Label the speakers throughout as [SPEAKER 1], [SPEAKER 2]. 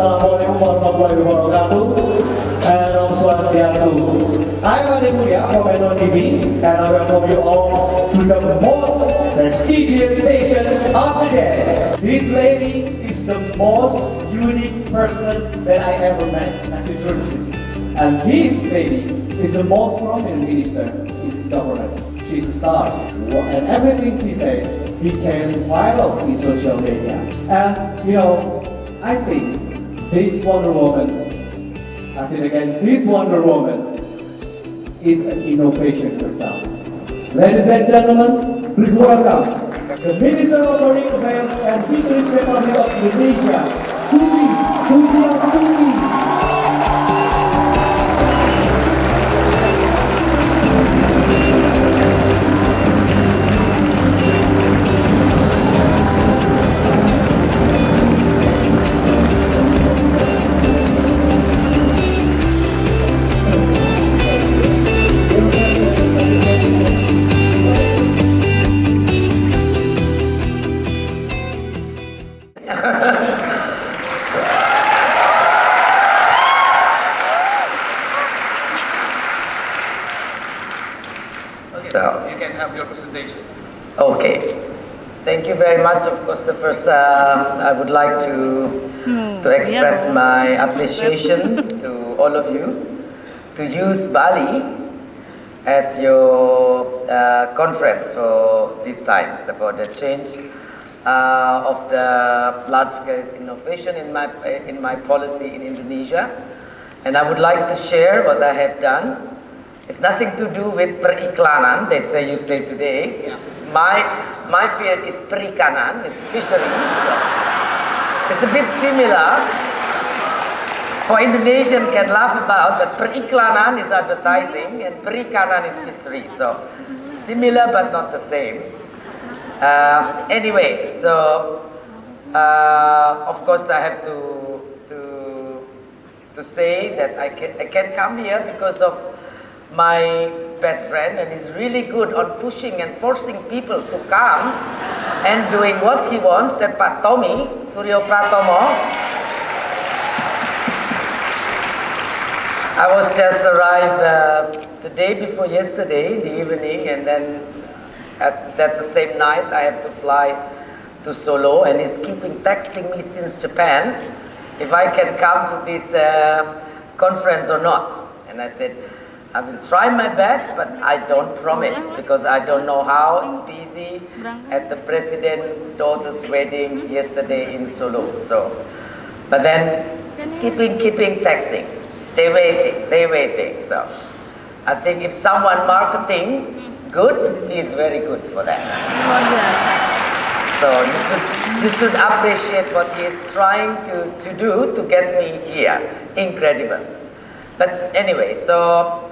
[SPEAKER 1] Assalamualaikum warahmatullahi wabarakatuh. And Om Swastiastu. I'm Ade Mulia from Metro TV, and I welcome you all to the most prestigious session of the day. This lady is the most unique person that I ever met as a journalist. And this lady is the most prominent minister in this government. She's a star, and everything she said became viral in social media. And you know, I think this Wonder Woman, I said again, this Wonder Woman is an innovation herself. Ladies and gentlemen, please welcome the Minister of Marine Affairs and Fisheries Republic of Indonesia, Susi Pudjiastuti.
[SPEAKER 2] Okay, thank you very much. Of course, the first I would like to express my appreciation to all of you to use Bali as your conference for this time, so for the change of the large-scale innovation in my policy in Indonesia. And I would like to share what I have done. It's nothing to do with periklanan, they say you say today. My field is perikanan, it's fisheries. So it's a bit similar. For Indonesian can laugh about, but periklanan is advertising and perikanan is fisheries. So similar but not the same. Anyway, so of course I have to say that I can come here because of my best friend, and he's really good on pushing and forcing people to come and doing what he wants. That Pak Tommy Suryo Pratomo. I was just arrived the day before yesterday in the evening, and then at the same night I have to fly to Solo, and he's keeping texting me since Japan if I can come to this conference or not. And I said, I will try my best, but I don't promise because I don't know how busy at the president's daughter's wedding yesterday in Solo. So, but then it's keeping texting. They're waiting. So, I think if someone marketing good, he is very good for that. So you should appreciate what he is trying to do to get me here. Incredible. But anyway, so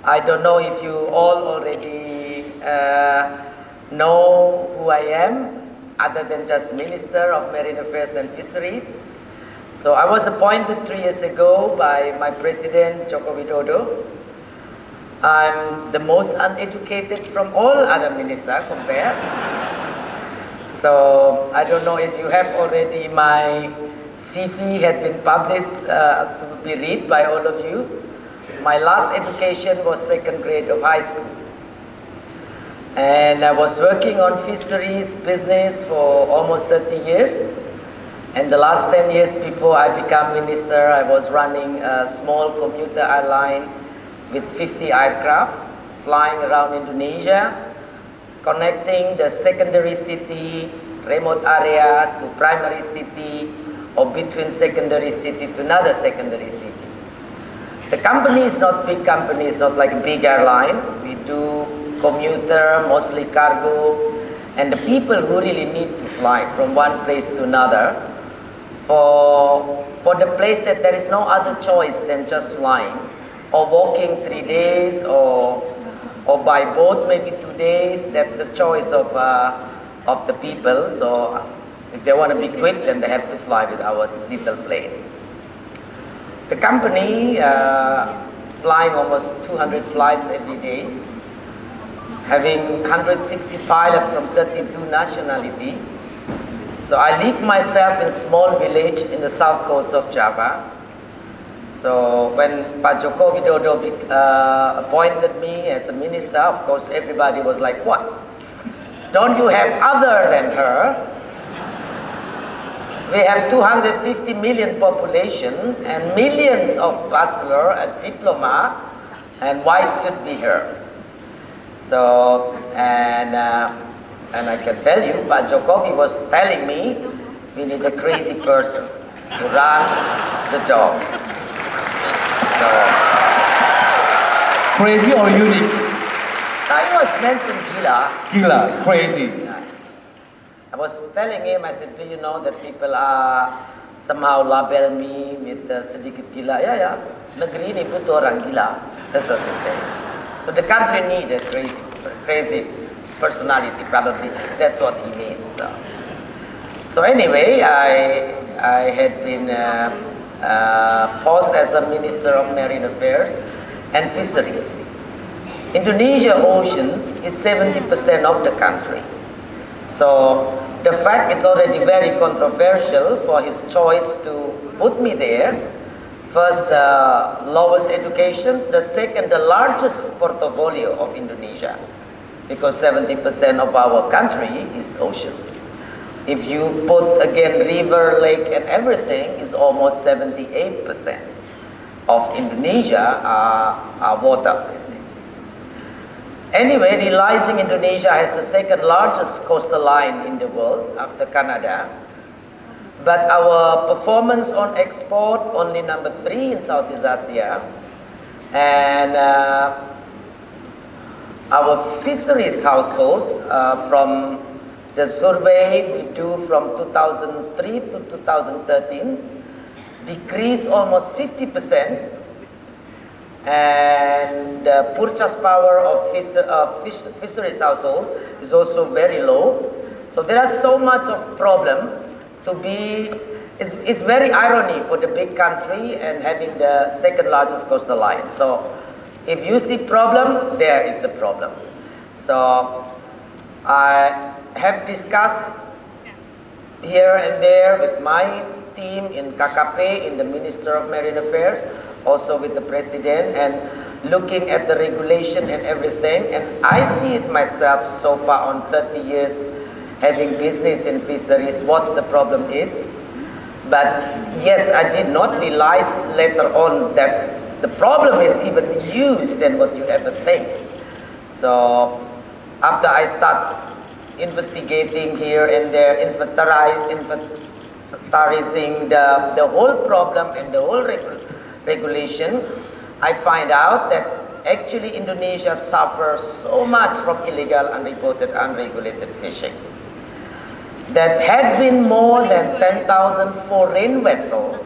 [SPEAKER 2] I don't know if you all already know who I am, other than just Minister of Marine Affairs and Fisheries. So I was appointed 3 years ago by my President, Joko Widodo. I'm the most uneducated from all other ministers compared. So I don't know if you have already, my CV had been published to be read by all of you. My last education was 2nd grade of high school. And I was working on fisheries business for almost 30 years. And the last 10 years before I became minister, I was running a small commuter airline with 50 aircraft, flying around Indonesia, connecting the secondary city, remote area to primary city, or between secondary city to another secondary city. The company is not big company, it's not like a big airline. We do commuter, mostly cargo, and the people who really need to fly from one place to another, for the place that there is no other choice than just flying, or walking 3 days, or by boat maybe 2 days. That's the choice of the people. So if they want to be quick, then they have to fly with our little plane. The company flying almost 200 flights every day, having 160 pilots from 32 nationalities, So I live myself in a small village in the south coast of Java. So when Pak Joko Widodo appointed me as a minister, of course everybody was like, what? Don't you have other than her? We have 250 million population and millions of bachelor and diploma, and why should be her? So, and I can tell you, Pak Jokowi was telling me, we need a crazy person to run the job. So,
[SPEAKER 1] Crazy or unique?
[SPEAKER 2] I was mentioned gila.
[SPEAKER 1] Gila, crazy.
[SPEAKER 2] I was telling him, I said, do you know that people are somehow label me with sedikit gila? Yeah, negeri ini butuh orang gila. That's what he said. So the country needs a crazy personality, probably. That's what he means. So anyway, I had been posted as a Minister of Marine Affairs and Fisheries. Indonesia oceans is 70% of the country. So the fact is already very controversial for his choice to put me there. First, the lowest education. The second, the largest portfolio of Indonesia. Because 70% of our country is ocean. If you put again river, lake and everything, it's almost 78% of Indonesia are water. Anyway, realizing Indonesia has the second largest coastal line in the world after Canada, but our performance on export only number 3 in Southeast Asia, and our fisheries household from the survey we do from 2003 to 2013 decreased almost 50%, and the purchase power of fisheries household is also very low. So there are so much of problem to be, it's very irony for the big country and having the second largest coastal line. So if you see problem, there is the problem. So I have discussed here and there with my team in KKP, in the Minister of Marine Affairs, also with the President, and looking at the regulation and everything. And I see it myself so far on 30 years having business in fisheries, what the problem is. But yes, I did not realize later on that the problem is even huge than what you ever think. So after I start investigating here and there, inventarizing the whole problem and the whole regulation, I find out that actually Indonesia suffers so much from illegal, unreported, unregulated fishing. That had been more than 10,000 foreign vessels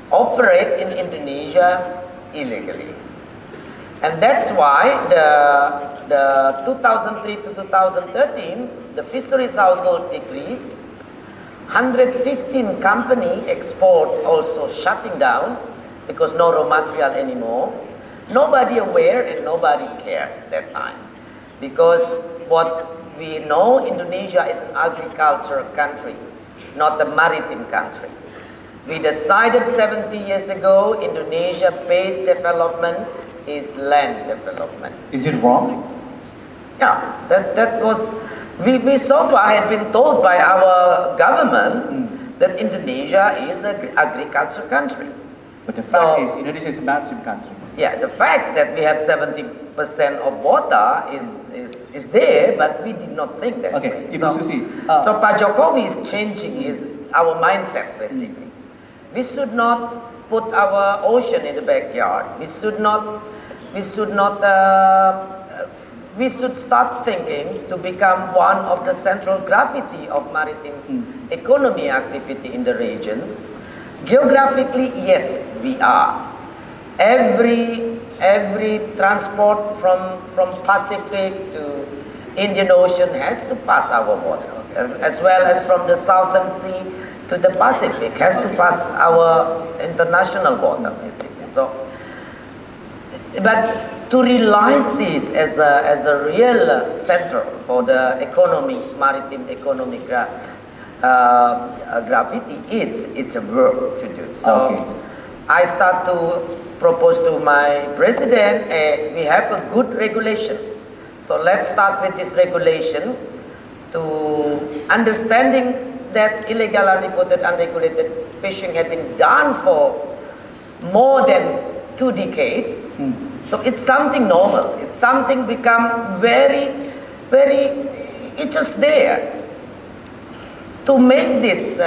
[SPEAKER 2] operate in Indonesia illegally. And that's why the 2003 to 2013, the fisheries household decreased. 115 company export also shutting down because no raw material anymore. Nobody aware and nobody cared that time. Because what we know, Indonesia is an agricultural country, not a maritime country. We decided 70 years ago, Indonesia-based development is land development.
[SPEAKER 1] Is it wrong?
[SPEAKER 2] Yeah, that was, we so far had been told by our government that Indonesia is an agricultural country.
[SPEAKER 1] But the fact is, Indonesia is a maritime country.
[SPEAKER 2] Yeah, the fact that we have 70% of water is there, but we did not think that way. So Pak Jokowi is changing our mindset basically. We should not put our ocean in the backyard. We should start thinking to become one of the central gravity of maritime economy activity in the regions. Geographically, yes, we are. Every transport from Pacific to Indian Ocean has to pass our border, as well as from the Southern Sea to the Pacific has to pass our international border, basically. So, but to realize this as a real center for the economy, maritime economic graffiti. It's a work to do. So I start to propose to my president, we have a good regulation. So let's start with this regulation to understanding that illegal, unreported, unregulated fishing had been done for more than 2 decades. So it's something normal. It's something become very, it's just there. To make this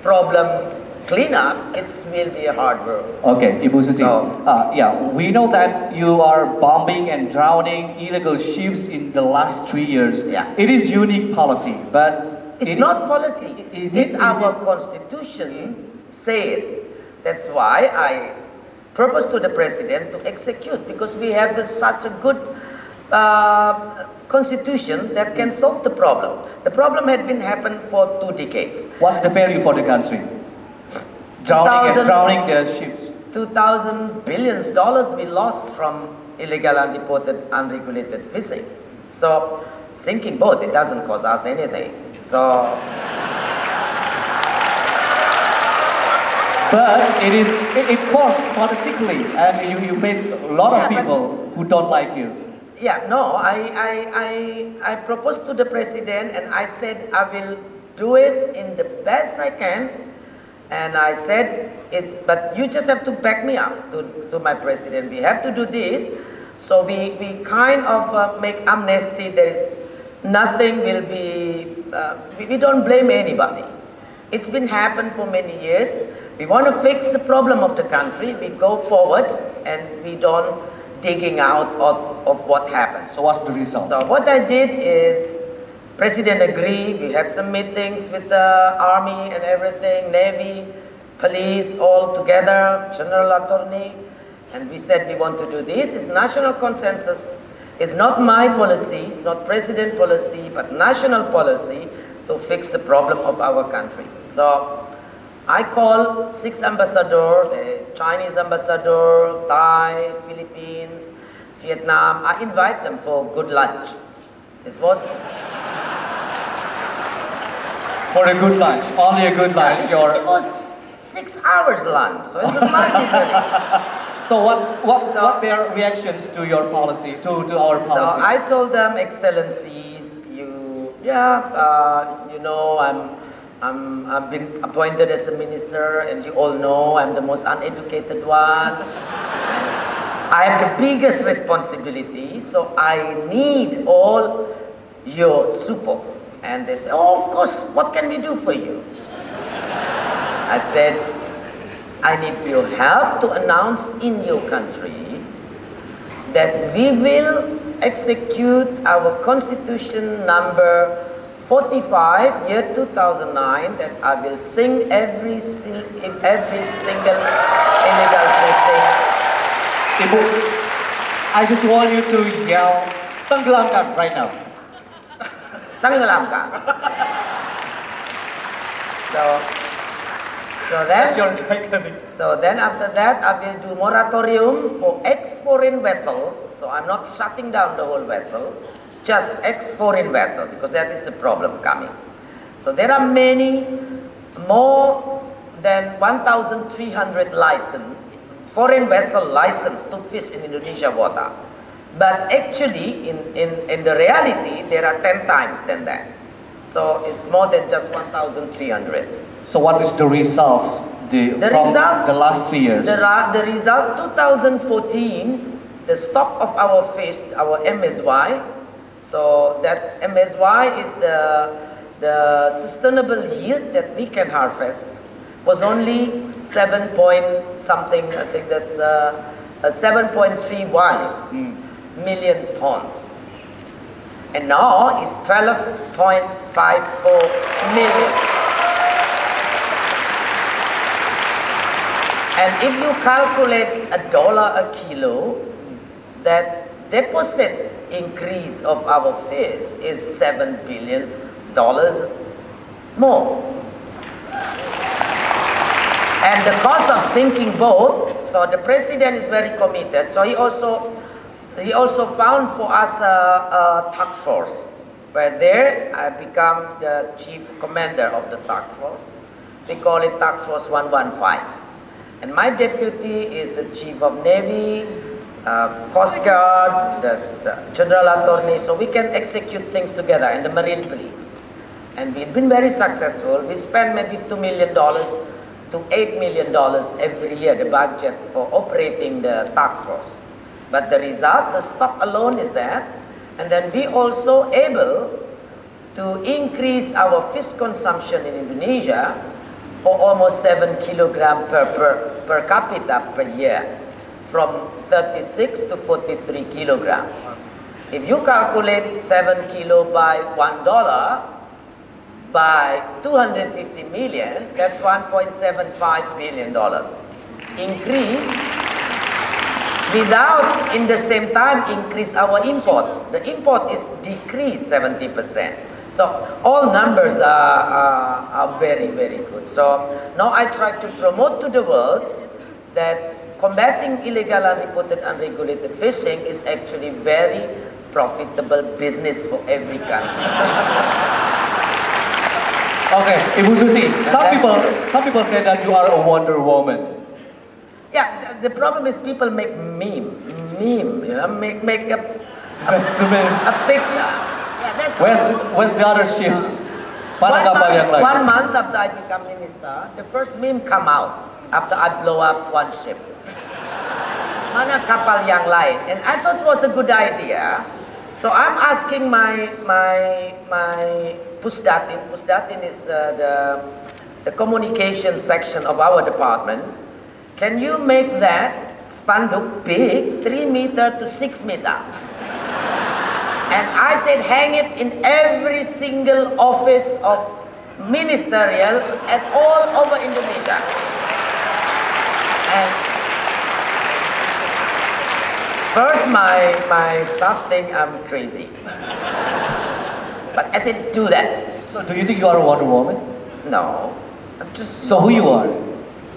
[SPEAKER 2] problem clean up, it will be a hard work.
[SPEAKER 3] Okay, Ibu Susi.
[SPEAKER 2] So,
[SPEAKER 3] yeah, we know that you are bombing and drowning illegal ships in the last 3 years.
[SPEAKER 2] Yeah.
[SPEAKER 3] It is unique policy, but
[SPEAKER 2] it's not policy. It's our constitution said. That's why I proposed to the president to execute, because we have such a good constitution that can solve the problem. The problem had been happened for 2 decades.
[SPEAKER 3] What's the value for the country? Drowning the ships.
[SPEAKER 2] $2,000 billion we lost from illegal, unreported, unregulated fishing. So sinking boat, it doesn't cost us anything. So.
[SPEAKER 3] But it costs politically, and you face a lot of people who don't like you.
[SPEAKER 2] Yeah, no, I proposed to the president and I said I will do it in the best I can. And I said, but you just have to back me up to my president. We have to do this. So we kind of make amnesty. There is nothing will be, we don't blame anybody. It's been happened for many years. We want to fix the problem of the country. We go forward and we don't digging out of what happened.
[SPEAKER 3] So what's the result?
[SPEAKER 2] So what I did is, President agreed, we have some meetings with the army and everything, Navy, police, all together, General Attorney, and we said we want to do this. It's national consensus. It's not my policy, it's not President policy, but national policy to fix the problem of our country. So I call 6 ambassadors, the Chinese ambassador, Thai, Philippines, Vietnam. I invite them for good lunch. This was
[SPEAKER 3] for a good lunch, only a good lunch.
[SPEAKER 2] It was 6 hours lunch, so it's a much different.
[SPEAKER 3] So what their reactions to your policy, to our policy?
[SPEAKER 2] So I told them, Excellencies, you know, I've been appointed as a minister, and you all know I'm the most uneducated one. I have the biggest responsibility, so I need all your support. And they said, oh, of course, what can we do for you? I said, I need your help to announce in your country that we will execute our constitution number 45, year 2009, that I will sing every single illegal fishing.
[SPEAKER 3] Ibu, I just want you to yell, tenggelamkan right now.
[SPEAKER 2] Tenggelamkan. So then after that, I will do moratorium for ex-foreign vessel. So I'm not shutting down the whole vessel, just ex-foreign vessel, because that is the problem coming. So there are many, more than 1,300 licensed, foreign vessel licensed to fish in Indonesia water. But actually, in the reality, there are 10 times than that. So it's more than just 1,300.
[SPEAKER 3] So what is the results from the last 3 years?
[SPEAKER 2] The result, 2014, the stock of our fish, our MSY, so that MSY is the sustainable yield that we can harvest, was only 7 point something, I think that's 7.31 million tons. And now it's 12.54 million. And if you calculate $1 a kilo, that deposit increase of our fish is $7 billion more. And the cost of sinking boat, so the president is very committed. So he also found for us a task force where there I become the chief commander of the task force. We call it Task Force 115. And my deputy is the Chief of Navy, Coast Guard, the General Attorney, so we can execute things together, and the Marine Police. And we've been very successful. We spend maybe $2 million to $8 million every year, the budget for operating the task force. But the result, the stock alone is that, and then we also able to increase our fish consumption in Indonesia for almost 7 kilograms per capita per year, from 36 to 43 kilograms. If you calculate 7 kilo by $1 by 250 million, that's $1.75 billion. Increase without, in the same time, increase our import. The import is decreased 70%. So all numbers are very, very good. So now I try to promote to the world that combating illegal, unreported, unregulated fishing is actually very profitable business for every country.
[SPEAKER 3] Okay, Ibu Susi, some people say that you are a Wonder Woman.
[SPEAKER 2] Yeah, the problem is people make meme, you know, make a picture. Yeah, that's
[SPEAKER 3] Where's the other ships?
[SPEAKER 2] One month after I become minister, the first meme come out after I blow up one ship. Mana kapal yang lain? And I thought it was a good idea. So I'm asking my Pusdatin. Pusdatin is the communication section of our department. Can you make that spanduk big, 3 meter to 6 meter? And I said, hang it in every single office of ministerial and all over Indonesia. And first, my staff think I'm crazy. But I said, do that.
[SPEAKER 3] So do you think you are a Wonder Woman?
[SPEAKER 2] No. I'm just...
[SPEAKER 3] So who you are?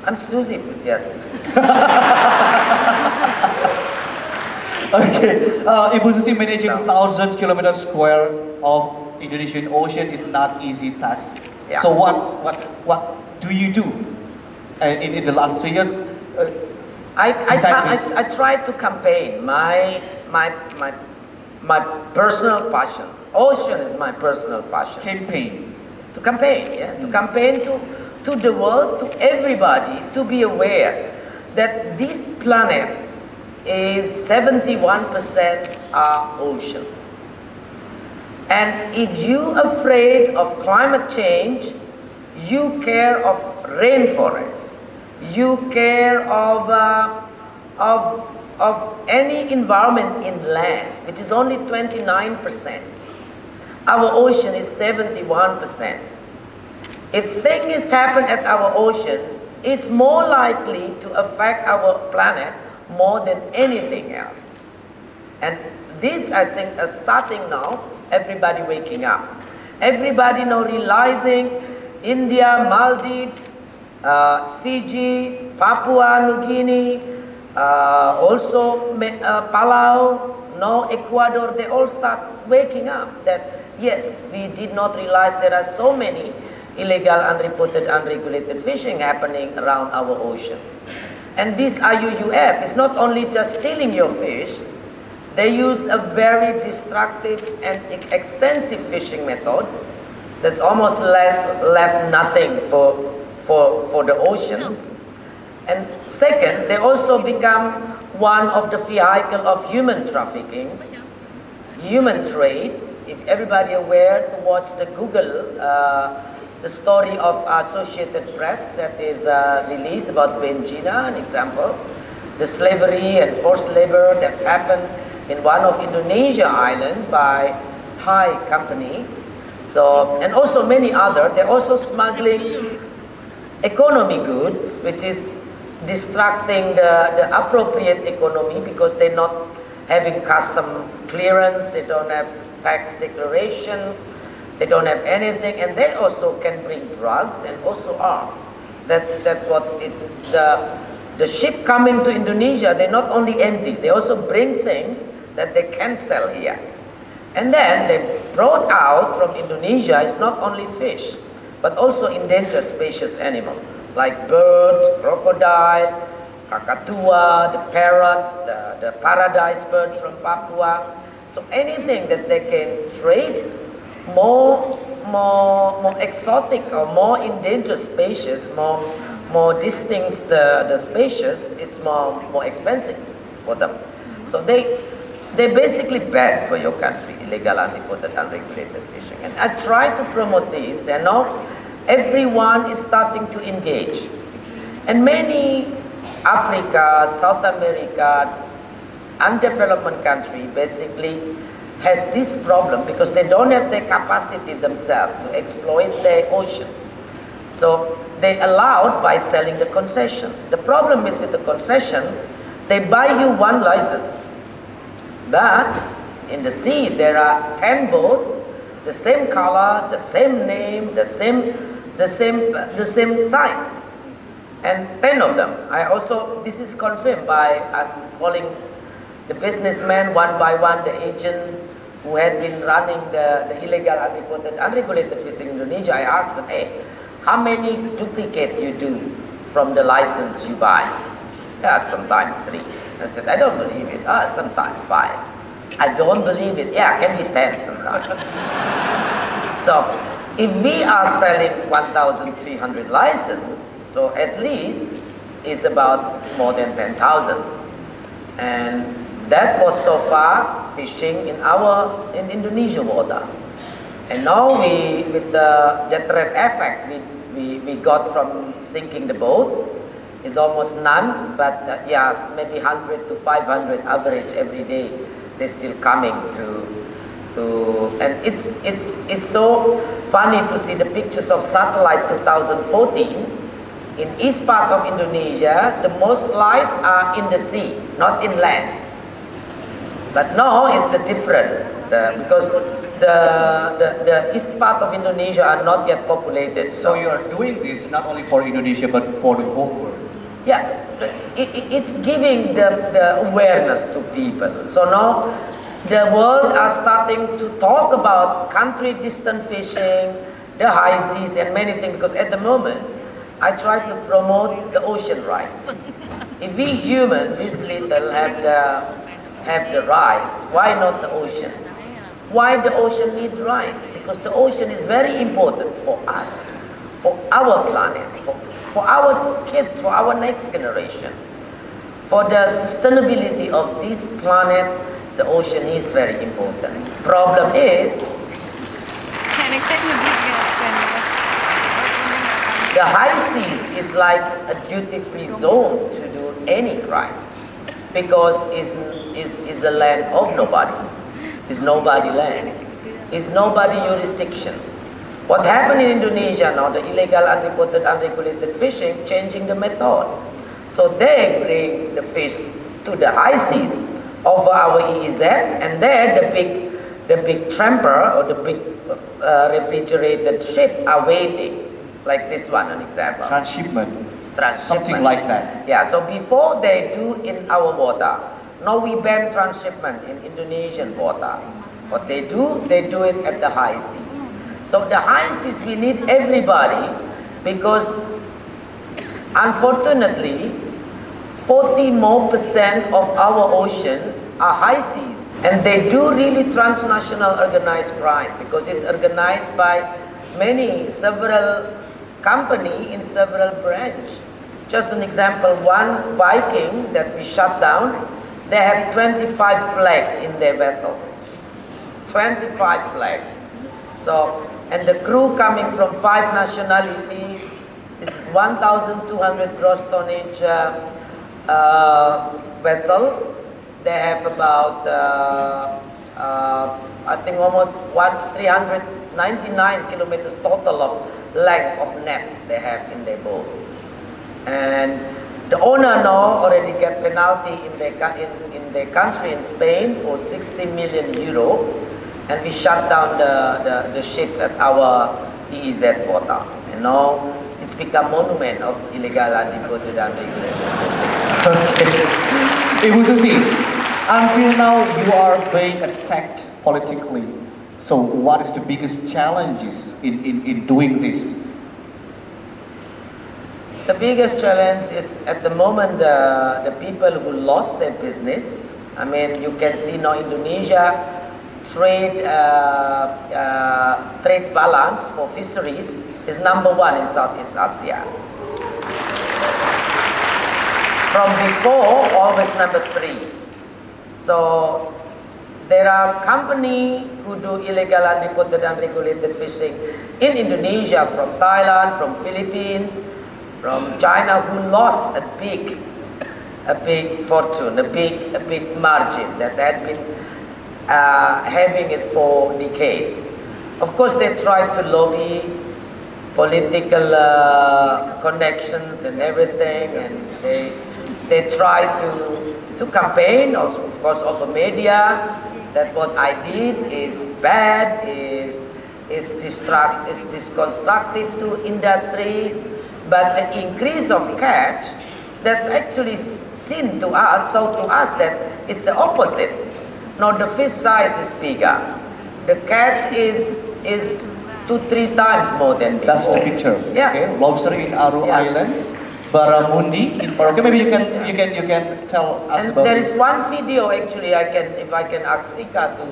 [SPEAKER 2] I'm Susi Pudjiastuti.
[SPEAKER 3] Okay. Ibu Susi, managing 1,000 kilometers square of Indonesian Ocean is not easy task.
[SPEAKER 2] Yeah.
[SPEAKER 3] So what do you do in the last 3 years?
[SPEAKER 2] I try to campaign my personal passion. Ocean is my personal passion.
[SPEAKER 3] Campaign.
[SPEAKER 2] To campaign, yeah. To campaign to the world, to everybody, to be aware that this planet is 71% are oceans. And if you're afraid of climate change, you care of rainforests, you care of any environment in land, which is only 29%. Our ocean is 71%. If things happen at our ocean, it's more likely to affect our planet more than anything else. And this, I think, is starting now, everybody waking up. Everybody now realizing India, Maldives, Fiji, Papua New Guinea, also Palau, now Ecuador, they all start waking up that yes, we did not realize there are so many illegal, unreported, unregulated fishing happening around our ocean. And this IUUF is not only just stealing your fish, they use a very destructive and extensive fishing method that's almost left nothing for the oceans. And second, they also become one of the vehicle of human trafficking, human trade. If everybody aware to watch the Google, the story of Associated Press that is released about Benjina, an example, the slavery and forced labor that's happened in one of Indonesia island by Thai company. So, and also many other, they're also smuggling economy goods, which is distracting the appropriate economy because they're not having custom clearance, they don't have tax declaration, they don't have anything, and they also can bring drugs and also arms. That's what it's, the ship coming to Indonesia, they're not only empty, they also bring things that they can sell here. And then they brought out from Indonesia is not only fish, but also endangered species animal, like birds, crocodile, kakatua, the parrot, the paradise birds from Papua. So anything that they can trade more exotic or more endangered species, more distinct the species, it's more expensive for them. So they basically ban for your country illegal, unreported, unregulated fishing. And I try to promote this, and now everyone is starting to engage. And many Africa, South America, undeveloped country basically has this problem because they don't have the capacity themselves to exploit their oceans. So they allowed by selling the concession. The problem is with the concession, they buy you one license. But in the sea there are 10 boats, the same color, the same name, the same size. And 10 of them. This is confirmed by, I'm calling the businessman one by one, the agent who had been running the illegal, unreported, unregulated fishing in Indonesia. I asked them, hey, how many duplicate you do from the license you buy? Yeah, sometimes 3. I said, I don't believe it. Sometimes 5. I don't believe it. Yeah, can be 10 sometimes. So, if we are selling 1,300 licenses, so at least it's about more than 10,000. And that was so far fishing in Indonesia water. And now with the deterrent effect we got from sinking the boat is almost none, but yeah, maybe 100 to 500 average every day. They're still coming to and it's so funny to see the pictures of satellite 2014. In east part of Indonesia, the most light are in the sea, not in land. But now it's the different because the east part of Indonesia are not yet populated.
[SPEAKER 3] So you are doing this not only for Indonesia but for the whole world.
[SPEAKER 2] Yeah, it's giving the awareness to people. So now the world are starting to talk about country distant fishing, the high seas and many things, because at the moment I try to promote the ocean rights. If we human, this little have the rights, why not the oceans? Why the ocean need rights? Because the ocean is very important for us, for our planet, for our kids, for our next generation. For the sustainability of this planet, the ocean is very important. Problem is, the high seas is like a duty-free zone to do any crime, because it's a land of nobody. It's nobody land. It's nobody jurisdiction. What happened in Indonesia now, the illegal, unreported, unregulated fishing, changing the method. So they bring the fish to the high seas over our EEZ, and there the big tramper or the big refrigerated ship are waiting. Like this one, an example.
[SPEAKER 3] Transshipment. Something like that.
[SPEAKER 2] Yeah, so before they do in our water, now we ban transshipment in Indonesian water. What they do it at the high seas. So the high seas, we need everybody, because unfortunately, 40% more of our ocean are high seas. And they do really transnational organized crime, because it's organized by several companies in several branches. Just an example, one Viking that we shut down, they have 25 flags in their vessel. 25 flags. So, and the crew coming from 5 nationalities. This is 1,200 gross tonnage vessel. They have about, I think almost 399 kilometers total of length of nets they have in their boat. And the owner now already get penalty in their country in Spain for 60 million euro, and we shut down the ship at our EEZ water. And now it's become monument of illegal, unreported, unregulated fishing.
[SPEAKER 3] Okay. Ibu Susi, until now you are being attacked politically. So what is the biggest challenges in doing this?
[SPEAKER 2] The biggest challenge is at the moment the people who lost their business. I mean, you can see now Indonesia trade balance for fisheries is #1 in Southeast Asia. From before, always #3. So there are companies who do illegal, unreported, unregulated fishing in Indonesia, from Thailand, from Philippines, from China, who lost a big fortune, a big margin that had been having it for decades. Of course, they tried to lobby political connections and everything, and they tried to campaign, also, of course, over media, that what I did is bad, is disconstructive to industry. But the increase of catch, that's actually seen to us, so to us that it's the opposite. Now the fish size is bigger. The catch is 2-3 times more than before.
[SPEAKER 3] That's the picture.
[SPEAKER 2] Yeah.
[SPEAKER 3] Okay. Lobster in Aru Islands, Baramundi in Merauke. Maybe you can tell us
[SPEAKER 2] and
[SPEAKER 3] about
[SPEAKER 2] there
[SPEAKER 3] this.
[SPEAKER 2] is one video actually if I can ask Sika to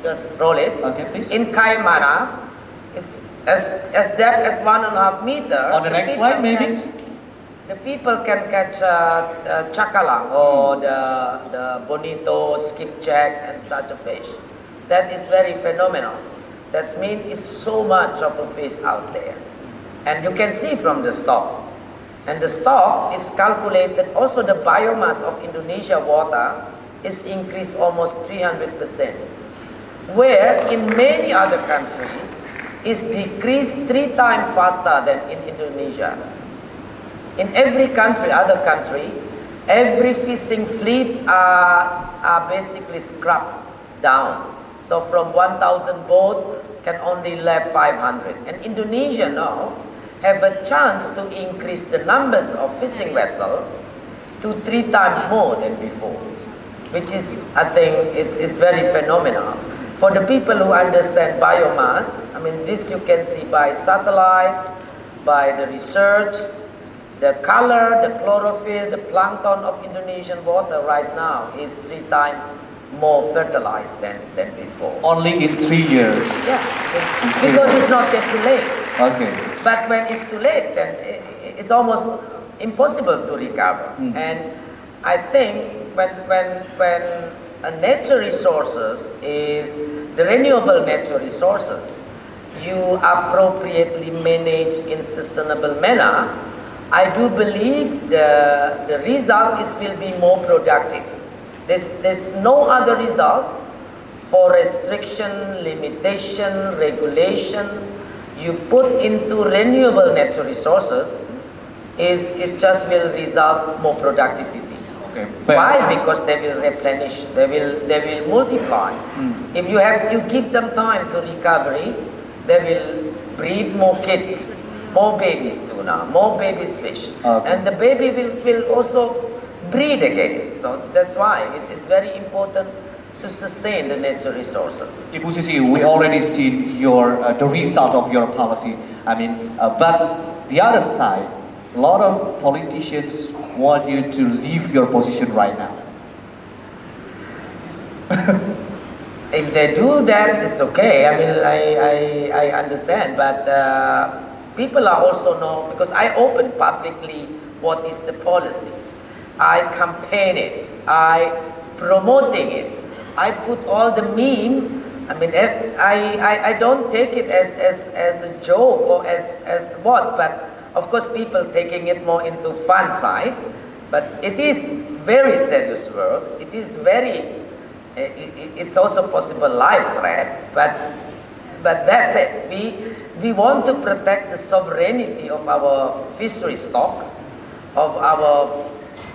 [SPEAKER 2] just roll it.
[SPEAKER 3] Okay, please.
[SPEAKER 2] In Kaimana, it's as depth as 1.5 meters.
[SPEAKER 3] On the next slide, maybe.
[SPEAKER 2] The people can catch chakalang or the bonito, skipjack, and such a fish. That is very phenomenal. That means it's so much of a fish out there, and you can see from the stock. And the stock is calculated. Also, the biomass of Indonesia water is increased almost 300%, where in many other countries is decreased 3 times faster than in Indonesia. In every country, other country, every fishing fleet are basically scrapped down. So from 1,000 boats can only left 500. And Indonesia now have a chance to increase the numbers of fishing vessels to 3 times more than before, which is, I think, it's very phenomenal. For the people who understand biomass, I mean, this you can see by satellite, by the research, the color, the chlorophyll, the plankton of Indonesian water right now is 3 times more fertilized than before.
[SPEAKER 3] Only in 3 years.
[SPEAKER 2] Yeah, because it's not yet too late.
[SPEAKER 3] Okay.
[SPEAKER 2] But when it's too late, then it's almost impossible to recover. And I think when nature resources is the renewable natural resources, you appropriately manage in sustainable manner, I do believe the result will be more productive. There's no other result for restriction, limitation, regulations you put into renewable natural resources is just will result more productivity.
[SPEAKER 3] Okay.
[SPEAKER 2] Why? Because they will replenish, they will multiply. If you give them time to recovery, they will breed more kids, more babies tuna, more babies fish, and the baby will also breed again. So that's why it's very important to sustain the natural resources.
[SPEAKER 3] Ibu Susi, we already see the result of your policy. I mean, but the other side, a lot of politicians want you to leave your position right now.
[SPEAKER 2] If they do that, it's okay. I mean, I understand, but people are also know, because I open publicly what is the policy. I campaign it, I promoting it, I put all the meme. I mean, I don't take it as a joke or as what, but of course people taking it more into fun side. But it is very serious work. It is very, it's also possible life threat. But that's it. We want to protect the sovereignty of our fishery stock, of our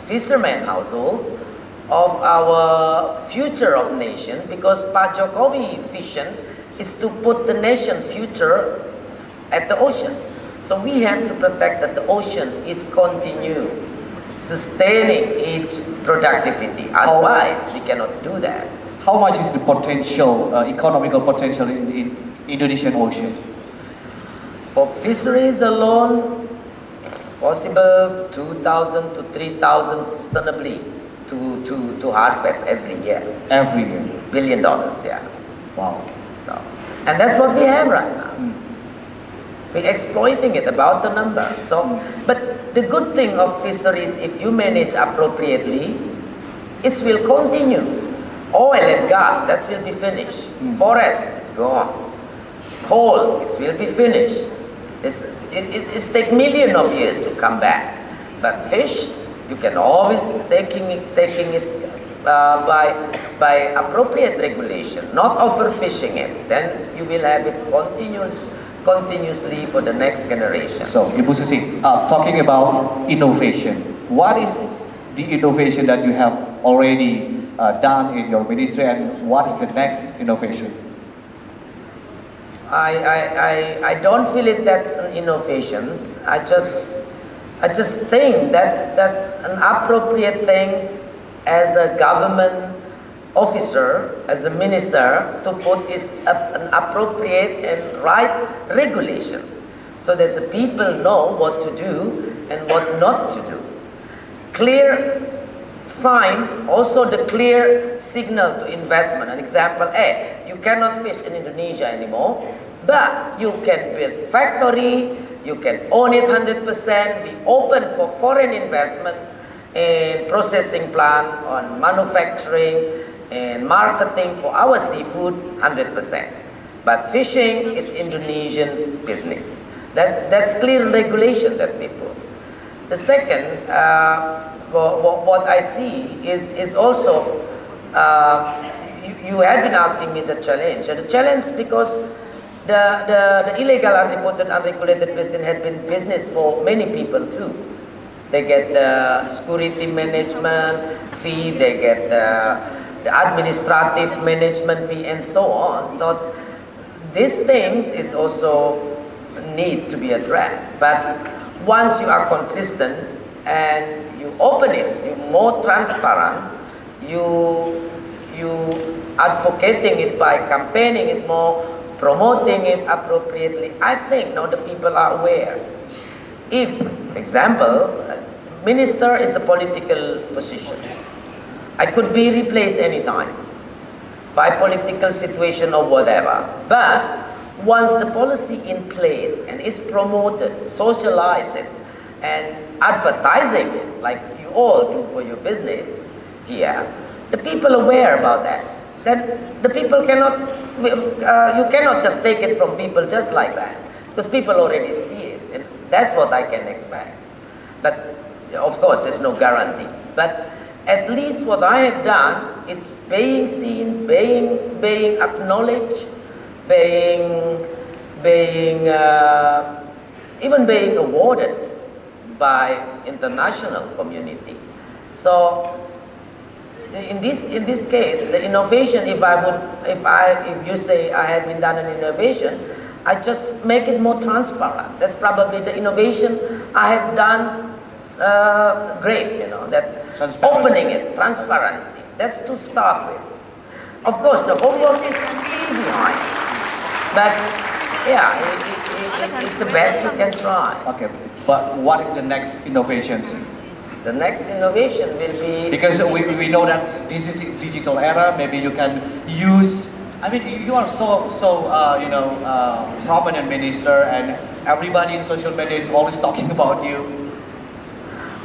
[SPEAKER 2] fisherman household, of our future of nation, because Pak Jokowi vision is to put the nation future at the ocean. So we have to protect that the ocean is continue sustaining its productivity. Otherwise, we cannot do that.
[SPEAKER 3] how much is the potential, economical potential in Indonesian Ocean?
[SPEAKER 2] For fisheries alone, possible 2,000 to 3,000 sustainably to harvest every year.
[SPEAKER 3] Every year.
[SPEAKER 2] $1 billion, yeah.
[SPEAKER 3] Wow.
[SPEAKER 2] So, and that's what we have right now. We're exploiting it, about the number. So, but the good thing of fisheries, if you manage appropriately, it will continue. Oil and gas, that will be finished. Forest is gone. Coal, it will be finished. It takes millions of years to come back. But fish, you can always taking it by appropriate regulation, not overfishing it. Then you will have it continuously for the next generation.
[SPEAKER 3] So, Ibu Susi, talking about innovation, what is the innovation that you have already done in your ministry, and what is the next innovation?
[SPEAKER 2] I don't feel it that's an innovations. I just think that's an appropriate thing as a government officer, as a minister, to put is an appropriate and right regulation, so that the people know what to do and what not to do. Clear sign, also the clear signal to investment. An example, hey, you cannot fish in Indonesia anymore, but you can build factory, you can own it 100%, be open for foreign investment and processing plant on manufacturing and marketing for our seafood 100%. But fishing, it's Indonesian business. That's clear regulation that we put. The second, what I see is also, you had been asking me the challenge. The challenge because the illegal, unreported, unregulated fishing had been business for many people too. They get the security management fee, they get the administrative management fee, and so on. So these things is also need to be addressed. But once you are consistent and you open it, you're more transparent, you advocating it by campaigning it more, promoting it appropriately, I think now the people are aware. If, example, minister is a political position, I could be replaced anytime by political situation or whatever. But once the policy in place and is promoted, socialize it, and advertising it, like you all do for your business here, the people are aware about that. Then the people cannot, you cannot just take it from people just like that, because people already see it, and that's what I can expect. But of course, there's no guarantee. But at least what I have done, it's being seen, being acknowledged, even being awarded by international community. So in this case, the innovation, if you say I had been done an innovation, I just make it more transparent. That's probably the innovation I have done great, you know, that's opening it, transparency. That's to start with. Of course, the homework is still behind, but yeah, it's the best you can try.
[SPEAKER 3] Okay, but what is the next innovations?
[SPEAKER 2] The next innovation will be...
[SPEAKER 3] Because we know that this is a digital era, maybe you can use, I mean, you are so prominent minister, and everybody in social media is always talking about you.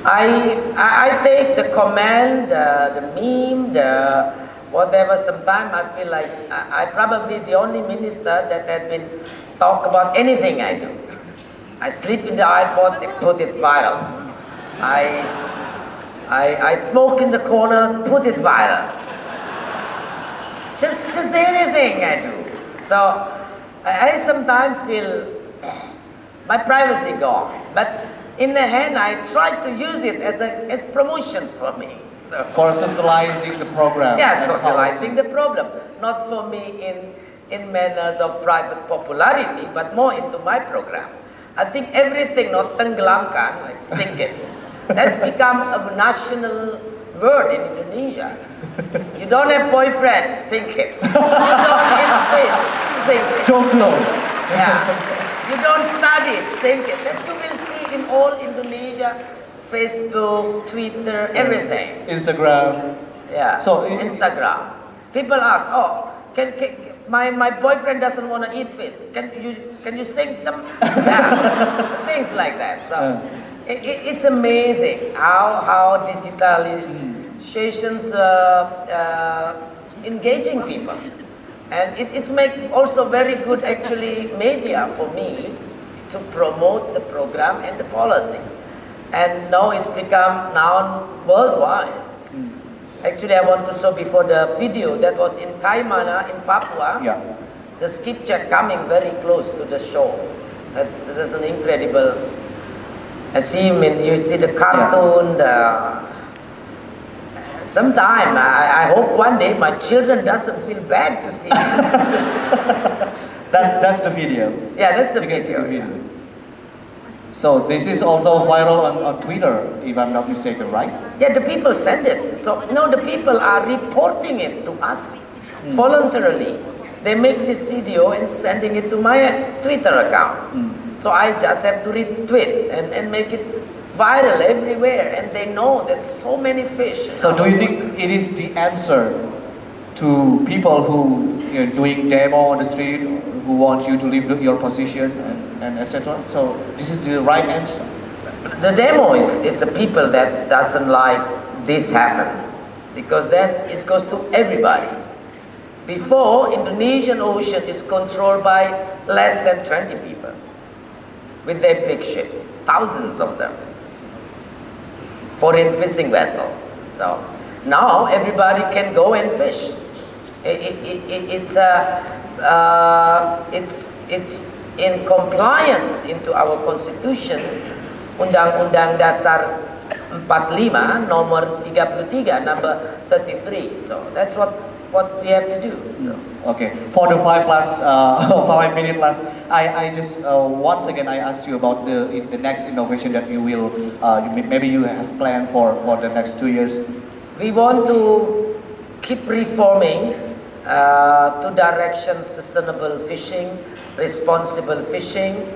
[SPEAKER 2] I take the comment, the meme, the whatever. Sometimes I feel like I probably the only minister that had been talk about anything I do. I sleep in the airport, they put it viral. I smoke in the corner, put it viral. Just anything I do. So I sometimes feel my privacy gone. But in the hand, I try to use it as promotion for me. So,
[SPEAKER 3] for socializing the program.
[SPEAKER 2] Yeah, socializing the problem. Not for me in manners of private popularity, but more into my program. I think everything not tenggelamkan, like sink it. That's become a national word in Indonesia. You don't have boyfriend, think it. You don't eat fish, think it.
[SPEAKER 3] Jomblo.
[SPEAKER 2] Yeah. You don't study, think it. That you will see in all Indonesia, Facebook, Twitter, everything.
[SPEAKER 3] Instagram.
[SPEAKER 2] Yeah.
[SPEAKER 3] So
[SPEAKER 2] Instagram. People ask, oh, my boyfriend doesn't want to eat fish. Can you sing them? Yeah. Things like that. So it's amazing how digitalization's engaging people. And it's make also very good actually media for me to promote the program and the policy. And now it's become known worldwide. Actually, I want to show before the video that was in Kaimana in Papua.
[SPEAKER 3] Yeah.
[SPEAKER 2] The skipjack coming very close to the shore. That's an incredible. I see, you see the cartoon. Sometime I hope one day my children doesn't feel bad to see.
[SPEAKER 3] That's the video.
[SPEAKER 2] Yeah, that's the
[SPEAKER 3] You can see
[SPEAKER 2] video.
[SPEAKER 3] the video. So this is also viral on Twitter, if I'm not mistaken, right?
[SPEAKER 2] Yeah, the people send it. So the people are reporting it to us voluntarily. They make this video and sending it to my Twitter account. So I just have to retweet and make it viral everywhere, and they know that so many fish.
[SPEAKER 3] So do you think it is the answer to people who doing demo on the street, who want you to leave your position and etc.? So this is the right answer.
[SPEAKER 2] The demo is the people that doesn't like this happen, because then it goes to everybody. Before, Indonesian Ocean is controlled by less than 20 people with their big ship, thousands of them, foreign fishing vessel. So now everybody can go and fish. It's in compliance into our constitution, Undang-Undang Dasar 45, nomor 33, number 33. So that's what we have to do. So.
[SPEAKER 3] Okay, for the 5 minute last, I just once again I ask you about the next innovation that you will maybe you have planned for the next 2 years.
[SPEAKER 2] We want to keep reforming to direction sustainable fishing, responsible fishing,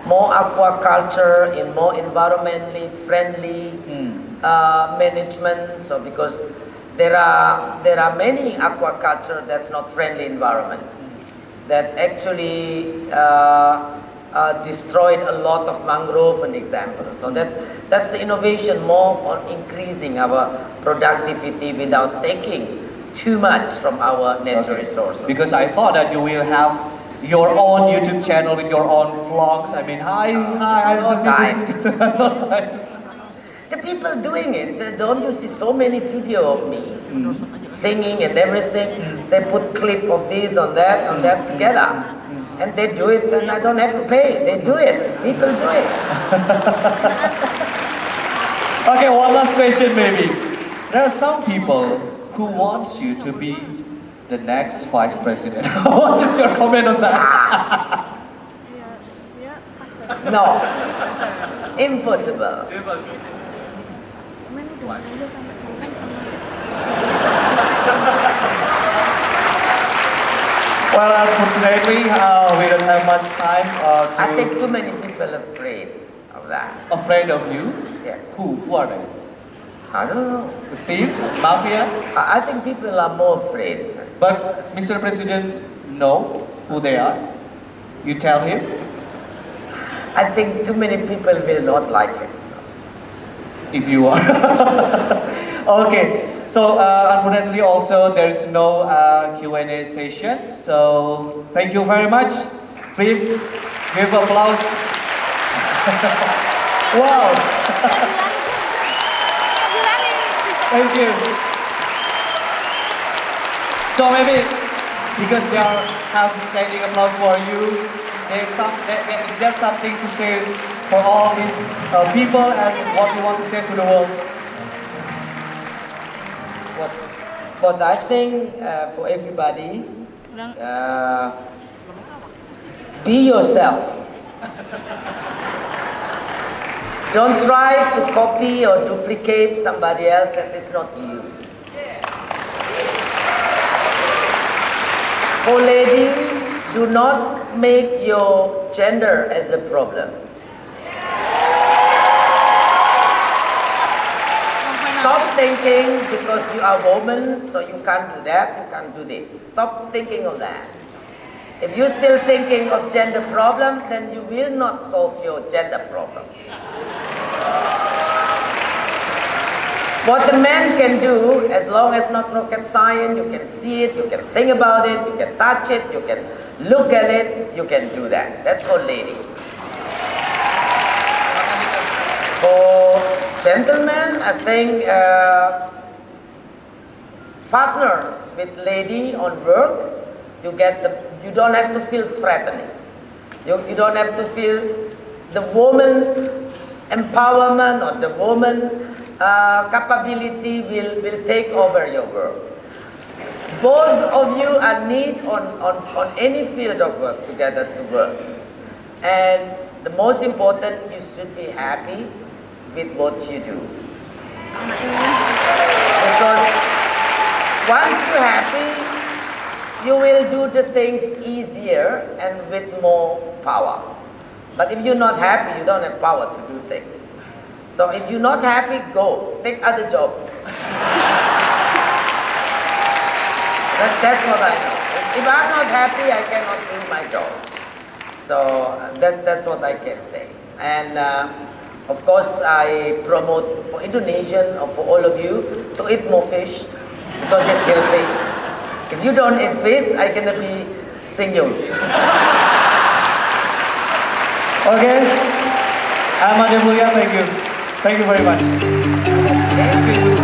[SPEAKER 2] more aquaculture in more environmentally friendly management. So because there are many aquaculture that's not friendly environment, that actually destroyed a lot of mangrove, an example. So that's the innovation, more on increasing our productivity without taking too much from our natural resources.
[SPEAKER 3] Because I thought that you will have your own YouTube channel with your own vlogs. I mean,
[SPEAKER 2] The people doing it, don't you see so many videos of me singing and everything? They put clip of this on that together, and they do it, and I don't have to pay. They do it. People do it.
[SPEAKER 3] Okay, one last question maybe. There are some people who wants you to be the next vice president. What is your comment on that?
[SPEAKER 2] No, impossible.
[SPEAKER 3] Well, unfortunately, we don't have much time
[SPEAKER 2] I think too many people are afraid of that.
[SPEAKER 3] Afraid of you?
[SPEAKER 2] Yes.
[SPEAKER 3] Who are they?
[SPEAKER 2] I don't know.
[SPEAKER 3] The thief? Mafia?
[SPEAKER 2] I think people are more afraid.
[SPEAKER 3] But Mr. President know who they are. You tell him.
[SPEAKER 2] I think too many people will not like it.
[SPEAKER 3] If you are. Okay. So unfortunately also there is no Q&A session. So thank you very much. Please give applause. Wow. Thank you. So maybe because they have standing applause for you, is there something to say for all these people and what you want to say to the world?
[SPEAKER 2] But I think for everybody, be yourself. Don't try to copy or duplicate somebody else that is not you. For ladies, do not make your gender as a problem. Stop thinking because you are a woman, so you can't do that, you can't do this. Stop thinking of that. If you're still thinking of gender problem, then you will not solve your gender problem. What the man can do, as long as not rocket science, you can see it, you can think about it, you can touch it, you can look at it, you can do that. That's for lady. For gentlemen, I think partners with lady on work, you don't have to feel threatening. You don't have to feel the woman empowerment or the woman capability will take over your work. Both of you are need on any field of work together to work. And the most important, you should be happy with what you do. Because once you're happy, you will do the things easier and with more power. But if you're not happy, you don't have power to do things. So if you're not happy, go. Take other job. That's what I know. If I'm not happy, I cannot do my job. So that's what I can say. And of course, I promote for Indonesian or for all of you to eat more fish because it's healthy. If you don't eat fish, I'm gonna be single.
[SPEAKER 3] Okay. Ahmad Mulia, thank you. Thank you very much.
[SPEAKER 2] Thank you.